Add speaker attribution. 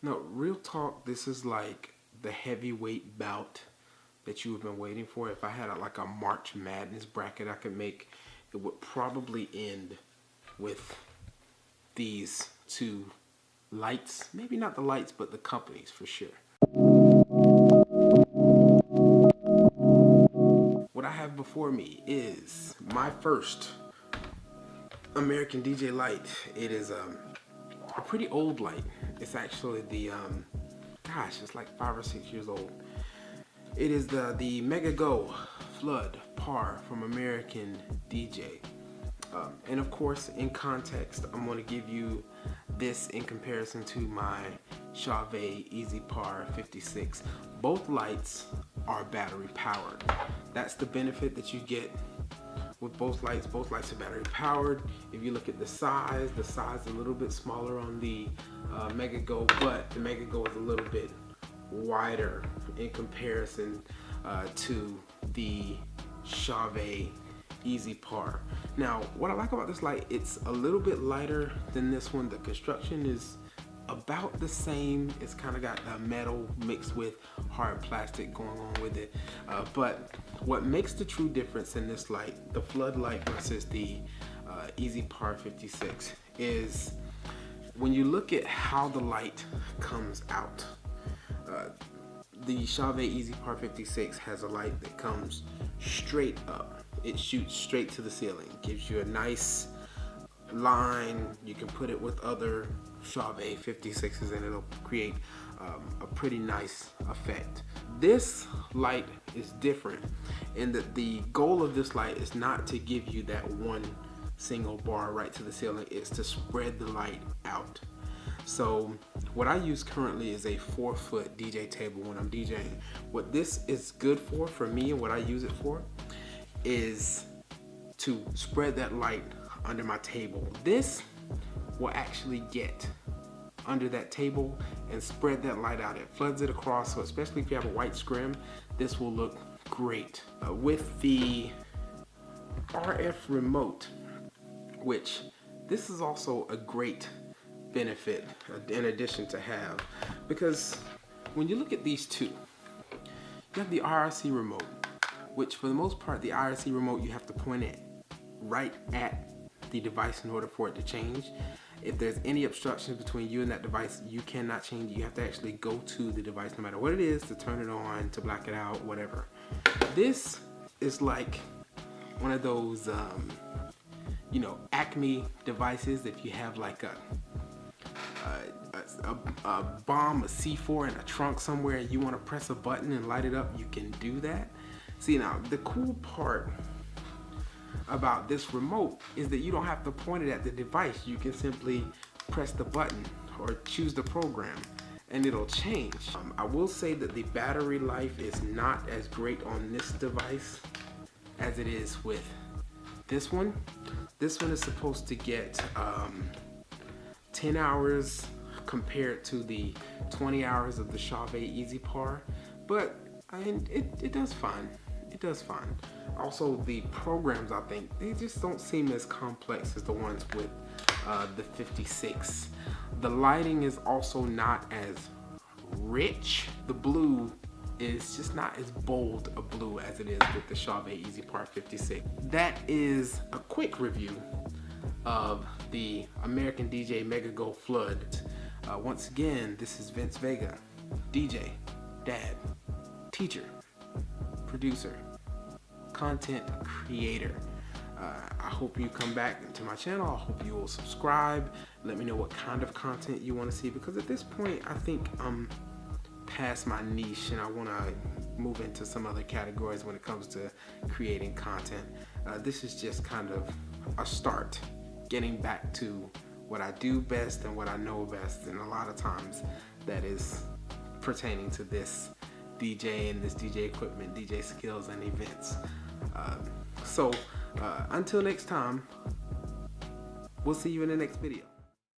Speaker 1: No, real talk, this is like the heavyweight bout that you have been waiting for. If I had like a March Madness bracket I could make, it would probably end with these two lights. Maybe not the lights, but the companies for sure. What I have before me is my first American DJ light. It is a pretty old light. It's actually the it's like 5 or 6 years old. It is the Mega Go Flood Par from American DJ. And of course, in context, I'm going to give you this in comparison to my Chauvet Easy Par 56. Both lights are battery powered. That's the benefit that you get with both lights. Both lights are battery powered. If you look at the size is a little bit smaller on the Mega Go, but the Mega Go is a little bit wider in comparison to the Chauvet Easy Par. Now, what I like about this light, it's a little bit lighter than this one. The construction is about the same. It's kind of got metal mixed with hard plastic going on with it. But what makes the true difference in this light, the floodlight versus the Easy Par 56, is when you look at how the light comes out. The Chauvet Easy Par 56 has a light that comes straight up. It shoots straight to the ceiling. Gives you a nice line. You can put it with other Chauvet 56s and it'll create a pretty nice effect. This light is different in that the goal of this light is not to give you that one single bar right to the ceiling. It's to spread the light out. So what I use currently is a 4-foot DJ table when I'm DJing. What this is good for me, and what I use it for, is to spread that light under my table. This will actually get under that table and spread that light out. It floods it across, so especially if you have a white scrim, this will look great. With the RF remote, which this is also a great benefit in addition to have, because when you look at these two, you have the IRC remote, which for the most part, the IRC remote, you have to point it right at the device in order for it to change. If there's any obstruction between you and that device, you cannot change it. You have to actually go to the device, no matter what it is, to turn it on, to black it out, whatever. This is like one of those, Acme devices. If you have like a bomb, a C4 in a trunk somewhere, and you want to press a button and light it up, you can do that. See, now the cool part about this remote is that you don't have to point it at the device. You can simply press the button or choose the program and it'll change. I will say that the battery life is not as great on this device as it is with this one. This one is supposed to get 10 hours compared to the 20 hours of the Chauvet Easy Par, but I mean, it does fine. It does fine. Also, the programs, I think, they just don't seem as complex as the ones with the 56. The lighting is also not as rich. The blue is just not as bold a blue as it is with the Chauvet Easy Par 56. That is a quick review of the American DJ Mega Go Flood. Once again, this is Vince Viga, DJ, dad, teacher, producer, content creator. I hope you come back to my channel. I hope you will subscribe. Let me know what kind of content you want to see, because at this point I think I'm past my niche and I want to move into some other categories when it comes to creating content. This is just kind of a start, getting back to what I do best and what I know best, and a lot of times that is pertaining to this DJ and this DJ equipment, DJ skills and events. So until next time, we'll see you in the next video.